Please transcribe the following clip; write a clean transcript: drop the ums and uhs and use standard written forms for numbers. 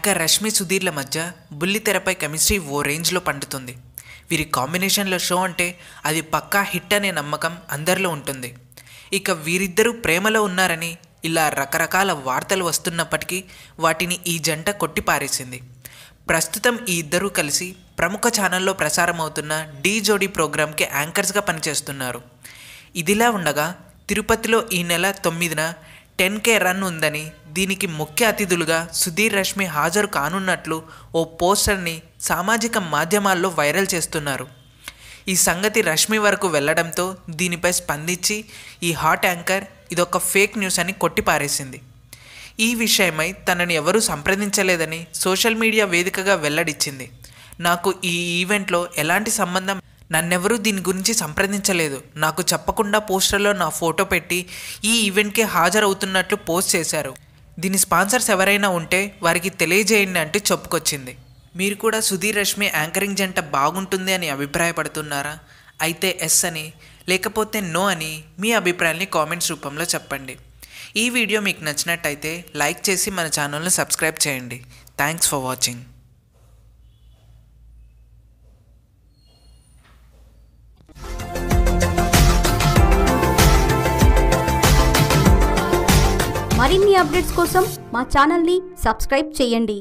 Anchor Rashmi సుధీర్ల మధ్య బుల్లితెరపై chemistry ఓ రేంజ్లో పండుతుంది. వీరి కాంబినేషన్లో షో అంటే అది పక్కా హిట్ అనే నమ్మకం అందరిలో ఉంటుంది. ఇక వీరిద్దరూ ప్రేమలో ఉన్నారని ఇలా రకరకాల వార్తలు వస్తున్నప్పటికీ వాటిని ఈ జంట కొట్టిపారేసింది. ప్రస్తుతం ఈ ఇద్దరూ కలిసి ప్రముఖ ఛానల్లో ప్రసారమవుతున్న ఢీ జోడీ ప్రోగ్రాంకి యాంకర్స్గా పనిచేస్తున్నారు. ఇదిలా ఉండగా తిరుపతిలో ఈ నెల 9న 10K రన్ ఉందని, దీనికి ముఖ్య అతిథులుగా సుధీర్, రష్మి హాజరు కానున్నట్లు ఓ పోస్టర్ని సామాజిక మాధ్యమాల్లో వైరల్ చేస్తున్నారు. ఈ సంగతి రష్మి వరకు వెళ్లడంతో దీనిపై స్పందించి ఈ హాట్ యాంకర్ ఇదొక ఫేక్ న్యూస్ అని కొట్టిపారేసింది. ఈ విషయమై తనని ఎవరూ సంప్రదించలేదని సోషల్ మీడియా వేదికగా వెల్లడించింది. నాకు ఈ ఈవెంట్లో ఎలాంటి సంబంధం, నన్నెవరూ దీని గురించి సంప్రదించలేదు, నాకు చెప్పకుండా పోస్టర్లో నా ఫోటో పెట్టి ఈ ఈవెంట్కి హాజరవుతున్నట్లు పోస్ట్ చేశారు. దీని స్పాన్సర్స్ ఎవరైనా ఉంటే వారికి తెలియజేయండి అంటూ చెప్పుకొచ్చింది. మీరు కూడా సుధీర్, రష్మి యాంకరింగ్ జంట బాగుంటుంది అని అభిప్రాయపడుతున్నారా? అయితే ఎస్ అని, లేకపోతే నో అని మీ అభిప్రాయాన్ని కామెంట్స్ రూపంలో చెప్పండి. ఈ వీడియో మీకు నచ్చినట్టయితే లైక్ చేసి మన ఛానల్ని సబ్స్క్రైబ్ చేయండి. Thanks for watching. మరిన్ని అప్డేట్స్ కోసం మా ఛానల్ని సబ్స్క్రైబ్ చేయండి.